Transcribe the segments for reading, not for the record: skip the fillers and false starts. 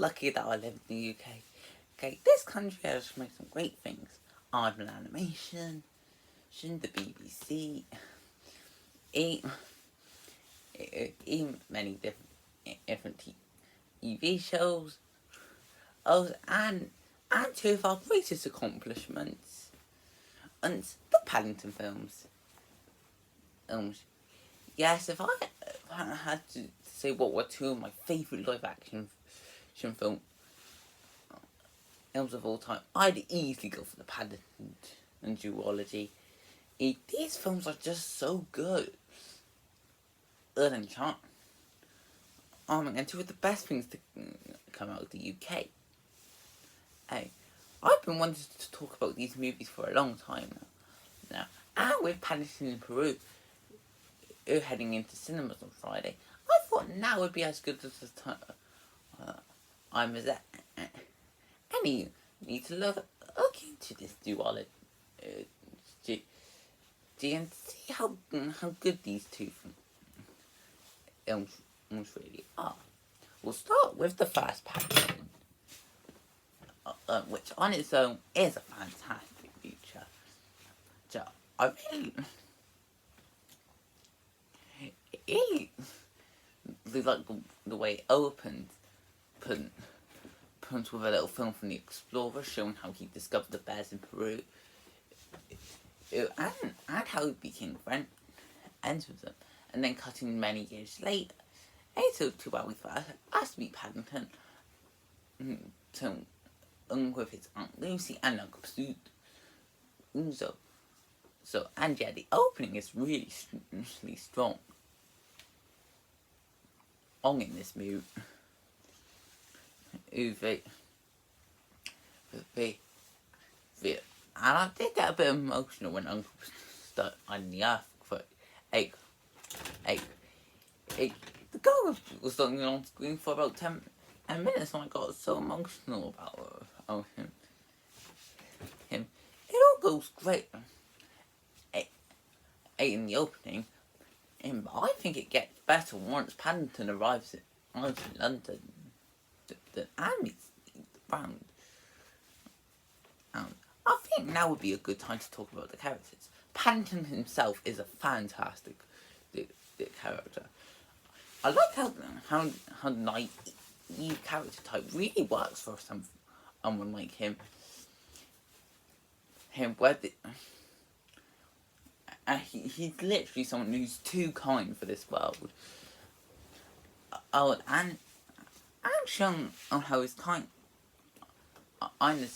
lucky that I live in the UK. Okay, this country has made some great things. Art and animation, the BBC, even many different TV shows. Oh, and two of our greatest accomplishments, and the Paddington films. Yes, if I had to say what were two of my favourite live action films of all time, I'd easily go for the Paddington and duology. These films are just so good. And charming, and two of the best things to come out of the UK. I've been wanting to talk about these movies for a long time now. And with Paddington in Peru heading into cinemas on Friday, I thought now would be as good as the time any need to look into this duology and see how good these two films really are. We'll start with the first Paddington, which on its own is a fantastic feature. So I really like the way it opens with a little film from the explorer showing how he discovered the bears in Peru, and how he became friends with them, and then cutting many years later, to where we first meet Paddington, with his Aunt Lucy and Uncle Uzo. So, and yeah, the opening is really strong in this movie. And I did get a bit emotional when Uncle started on the earthquake. The guy was on screen for about 10 minutes, and I got so emotional about him. It all goes great in the opening, but I think it gets better once Paddington arrives in London. And meets around. I think now would be a good time to talk about the characters. Paddington himself is a fantastic character. I like how naive character type really works for someone like him. He's literally someone who's too kind for this world. And shown on how his kindness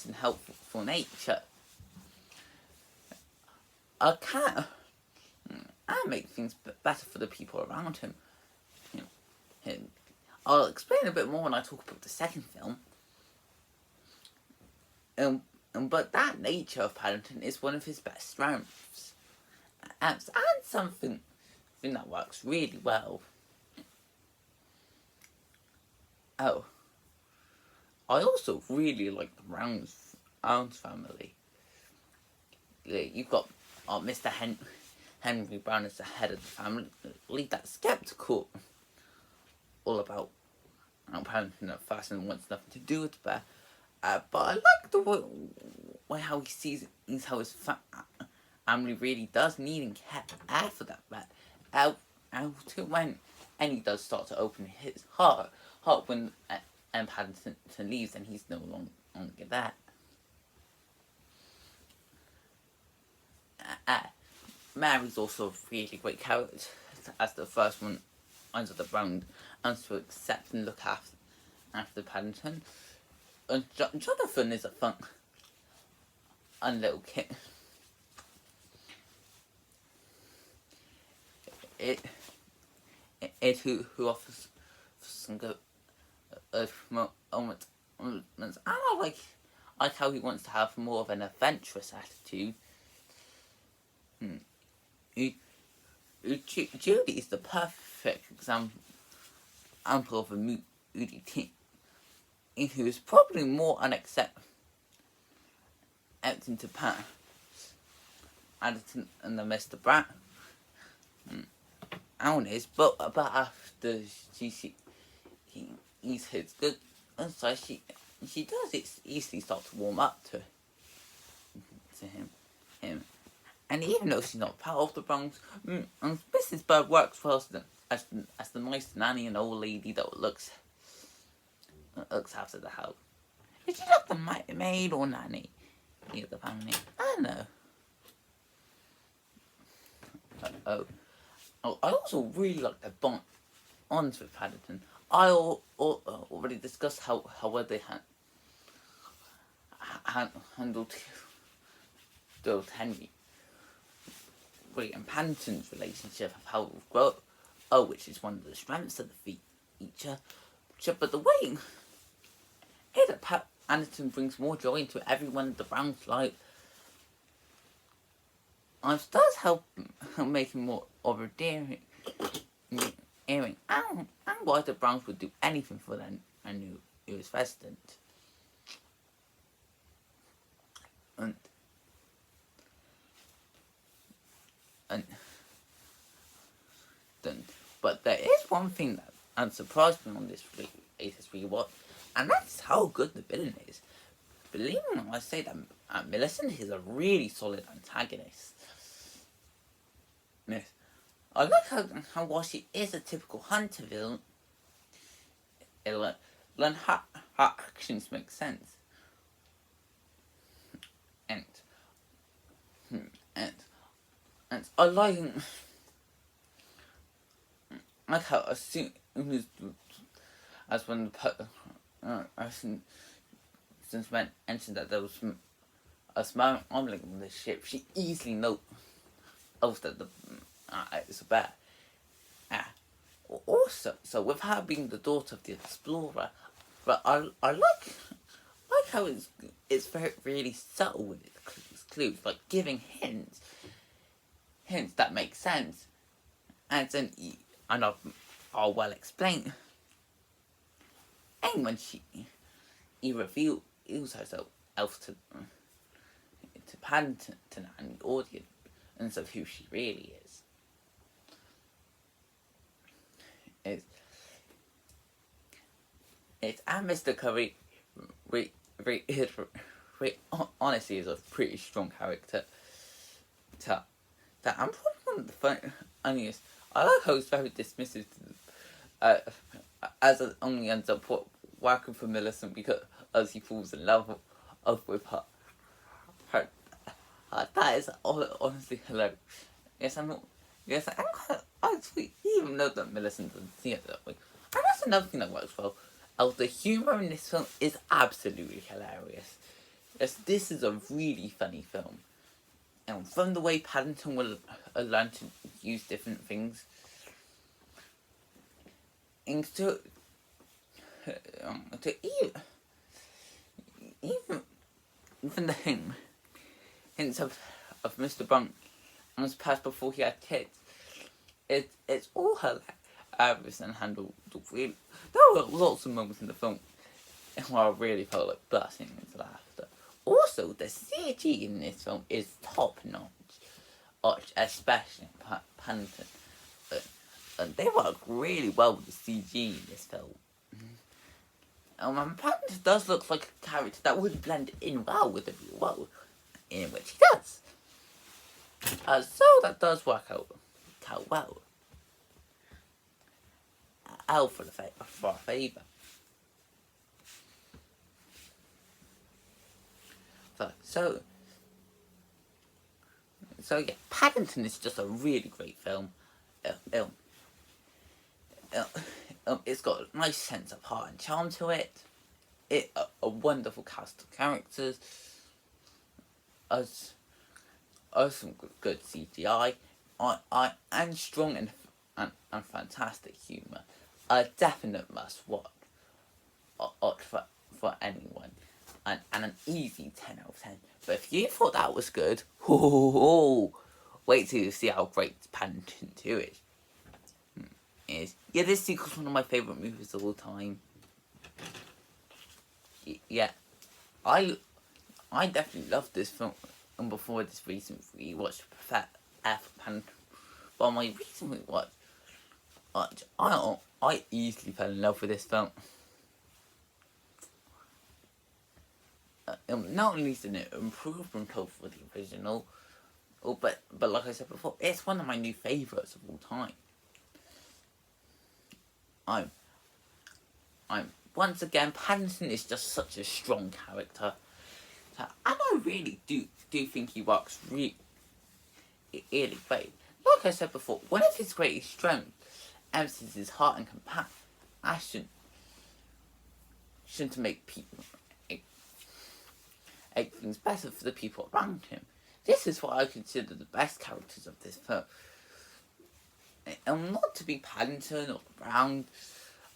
and helpful nature can make things better for the people around him. I'll explain a bit more when I talk about the second film. But that nature of Paddington is one of his best strengths, and something that works really well. I also really like the Rounds family. You've got Mr. Henry Brown as the head of the family, that's skeptical all about Paddington at first and wants nothing to do with the bear. But I like the way how he sees how his family really does need and care for that bear. When he does start to open his heart when Paddington leaves, and he's no longer there. Mary's also a really great character, as the first one under the Brown and to accept and look after Paddington. And Jonathan is a fun and little kid. Who offers some good moments. And I like how he wants to have more of an adventurous attitude. Judy is the perfect example of a moody teen who is probably more unaccepting to Pat Addington and the Mr. Brat. Alan is, but after he's his good and so she does easily start to warm up to him. And even though she's not part of the Bronx, Mrs. Bird works for us as the nice nanny and old lady that looks after the house. Is she like the maid or nanny of the family? I don't know. I also really like the bonds with Paddington. I already discussed how well they handled Henry. And Paddington's relationship of how it will grow, which is one of the strengths of the feature. But the way that Paddington brings more joy into everyone in the Brown's life, does help make him more of a daring, and why the Browns would do anything for their newest resident. But there is one thing that surprised me on this latest rewatch, and that's how good the villain is. Believe me when I say that Millicent is a really solid antagonist. Yes. I like how while she is a typical hunter villain, her actions make sense. And I like how as soon as when since when mentioned that there was a small omelet on the ship, she easily knows that it's a bear. Also, so with her being the daughter of the explorer, but I like how it's very really subtle with its clues, like giving hints that make sense, and then I'll well explain. And when she reveals herself to Paddington and the audience of who she really is. And Mr. Curry honestly is a pretty strong character. That I'm probably one of the funniest. I like how he's very dismissive as it only ends up working for Millicent because as he falls in love with her. That is honestly hilarious. I even know that Millicent doesn't see it that way. And that's another thing that works well. The humour in this film is absolutely hilarious. This is a really funny film. And from the way Paddington will learn to use different things, and to even the hints of Mr. Bunk's past before he had kids, it's all hilarious and handled really. There were lots of moments in the film where I really felt like bursting into laughter. Also, the CG in this film is top notch, especially Paddington. And they work really well with the CG in this film. And Paddington does look like a character that would blend in well with the real world, in which he does. So that does work out well. For a favour. So yeah, Paddington is just a really great film. It's got a nice sense of heart and charm to it. A wonderful cast of characters. Some good CGI. And strong and fantastic humour. A definite must watch for anyone. And an easy 10 out of 10. But if you thought that was good, wait till you see how great Paddington 2 is. Yeah, this sequel's one of my favourite movies of all time. Yeah, I definitely loved this film. And before this recent rewatch, Paddington. But my recent rewatch, I easily fell in love with this film. not only is it an improvement over the original, but like I said before, it's one of my new favourites of all time. I'm once again, Paddington is just such a strong character, and I really do think he works really great. Like I said before, one of his greatest strengths emphasizes his heart and compassion to make things better for the people around him. This is what I consider the best characters of this film. And not to be Paddington or Brown,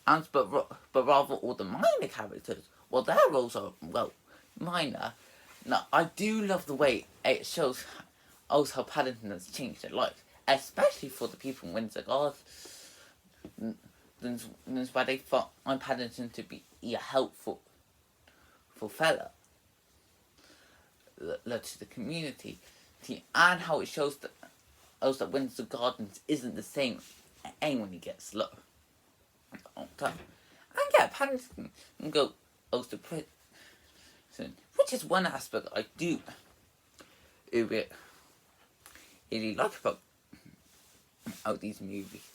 but rather all the minor characters. Well, their roles are, well, minor. Now, I do love the way it shows how Paddington has changed their lives, especially for the people in Windsor Gardens, where they find Paddington to be a helpful fella to the community, and how it shows that Windsor Gardens isn't the same when he gets low. And yeah, Paddington goes to prison, which is one aspect I do really like about these movies.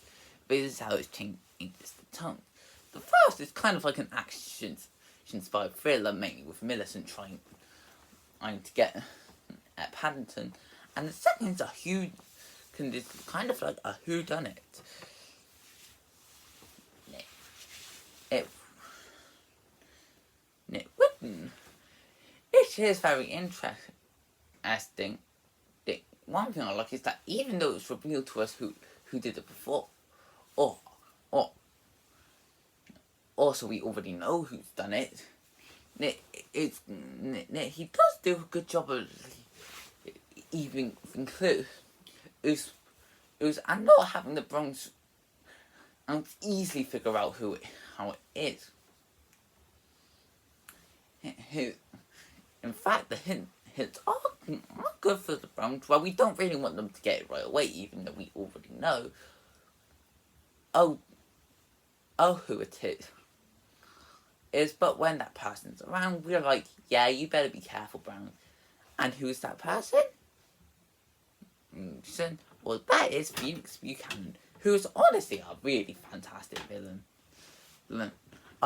But this is how it's changed the tone. The first is kind of like an action-inspired thriller, mainly with Millicent trying to get at Paddington, and the second is kind of like a whodunit. It is very interesting. One thing I like is that even though it's revealed to us who did it before, or also we already know who's done it, he does do a good job of even clues. And not having the Bronx easily figure out how it is. In fact, the hints are good for the Bronx. Well, we don't really want them to get it right away, even though we already know. Who it is. But when that person's around, we're like, yeah, you better be careful, Brown. And who's that person? Well, that is Phoenix Buchanan, who is honestly a really fantastic villain. I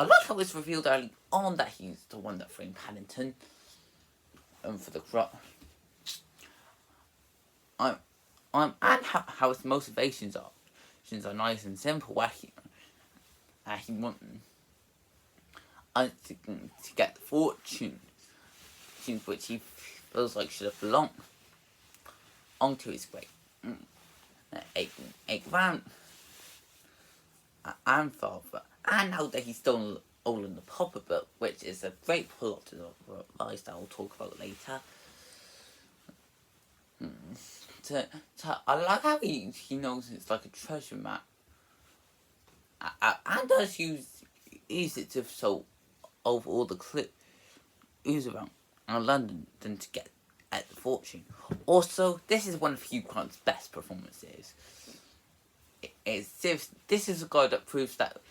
like how it's revealed early on that he's the one that framed Paddington for the crop. And how his motivations are nice and simple. Where he wants to get the fortune, which he feels like should have belonged onto his great grandfather. And now that he's stolen the Puppet Book, which is a great plot device that I'll talk about later. I like how he knows it's like a treasure map, and does use it to solve over all the clues around London than to get at the fortune. Also, this is one of Hugh Grant's best performances. This is a guy that proves that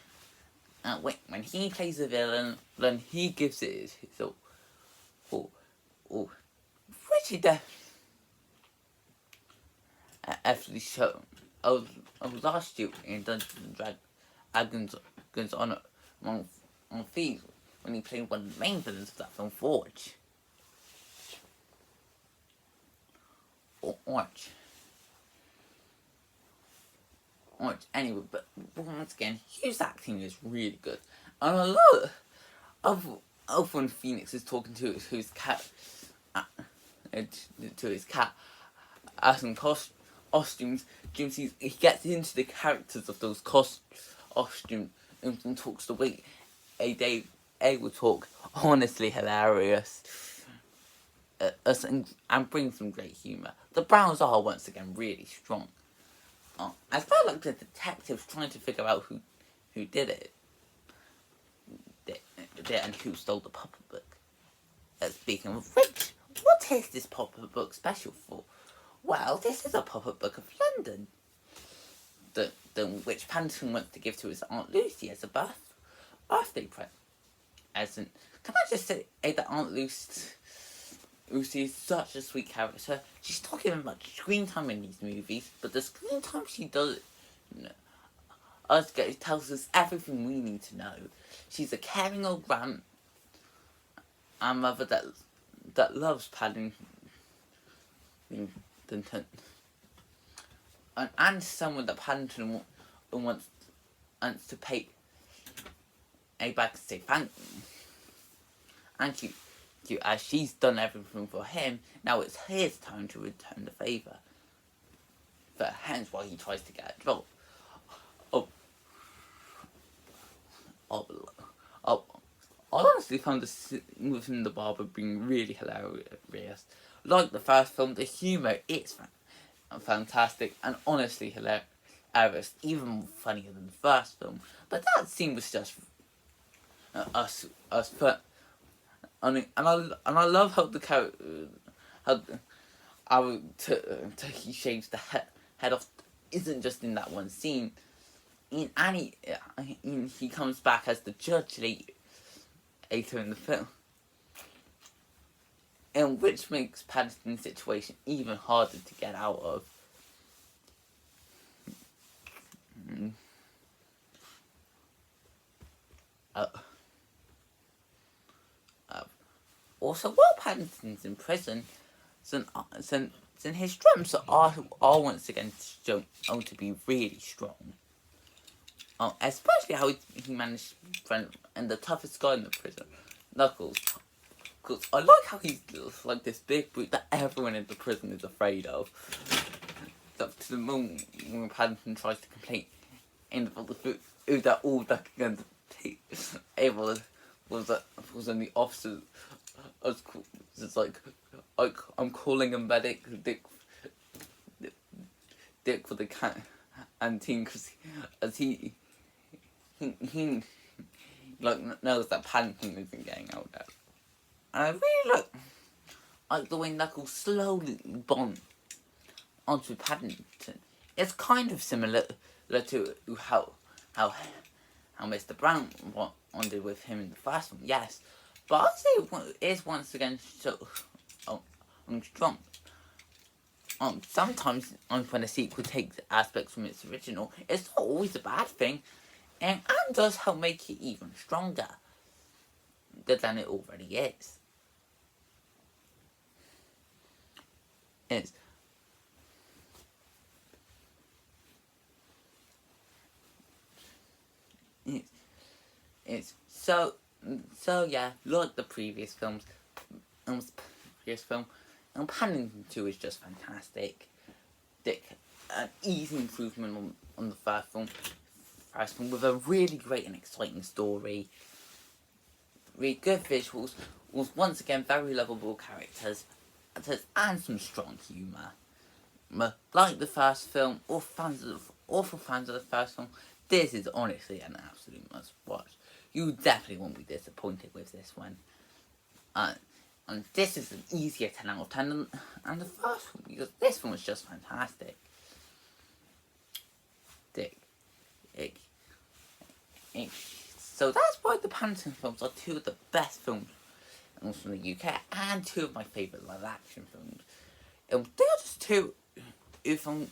when he plays a villain, then he gives it his all. Which he definitely shown. Last year in Dungeons and Dragons on Thieves, when he played one of the main villains of that film, Forge. Orange. Anyway, but once again, his acting is really good. And a lot of when Phoenix is talking to his cat, asking costumes, he gets into the characters of those costumes and talks the way they would talk. Honestly hilarious. And brings some great humour. The Browns are once again really strong. I felt like the detectives trying to figure out who did it, and who stole the Puppet Book. Speaking of which, what is this Puppet Book special for? Well, this is a Puppet Book of London, which Paddington wants to give to his Aunt Lucy as a birthday present. can I just say that Aunt Lucy is such a sweet character. She's not given much screen time in these movies, but the screen time she does us get tells us everything we need to know. She's a caring old grandmother that loves Paddington, and someone that Paddington wants to pay back to say thank you. And as she's done everything for him, now it's his time to return the favour. But hence why he tries to get a job. I honestly found the scene within the barber being really hilarious. Like the first film, the humour is fantastic and honestly hilarious, even funnier than the first film. But that scene was just us fun. And I love how the character he shaves the head off isn't just in that one scene. He comes back as the judge later in the film, and which makes Paddington's situation even harder to get out of. Also, while Paddington's in prison, then his drums are once again shown to be really strong. Especially how he managed to friend and the toughest guy in the prison, Knuckles. Because I like how he's like this big brute that everyone in the prison is afraid of. To the moment when Paddington tries to complain about the food that all that can able was on the officers. It's like I'm calling a medic, Dick for the canteen, because as he like knows that Paddington isn't getting out there. And I really like the way Knuckles slowly bonds onto Paddington. It's kind of similar to how Mr. Brown bonded with him in the first one, yes. But I'd say it is once again so strong. Sometimes when a sequel takes aspects from its original, it's not always a bad thing, and does help make it even stronger than it already is. It's so yeah, like the previous films, and Paddington 2 is just fantastic. An easy improvement on the first film with a really great and exciting story, really good visuals, with once again very lovable characters, and some strong humour. Like the first film, or for fans of the first film, this is honestly an absolute must watch. You definitely won't be disappointed with this one. And this is an easier 10 out of 10 than the first one, because this one was just fantastic. So that's why the Paddington films are two of the best films from the UK, and two of my favourite live action films. They are just two films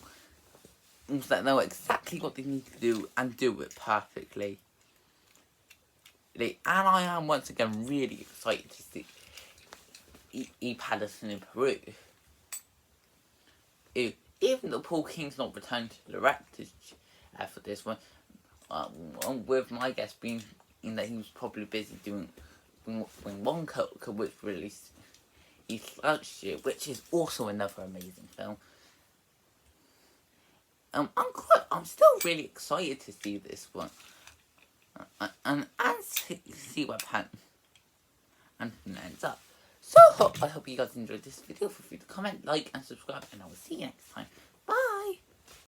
that know exactly what they need to do and do it perfectly. And I am once again really excited to see Paddington in Peru. Even though Paul King's not returned to the director's for this one, with my guess being in that he was probably busy doing when one could which released last year, which is also another amazing film. I'm still really excited to see this one, and see where Paddington ends up. So I hope you guys enjoyed this video. Feel free to comment, like, and subscribe, and I will see you next time.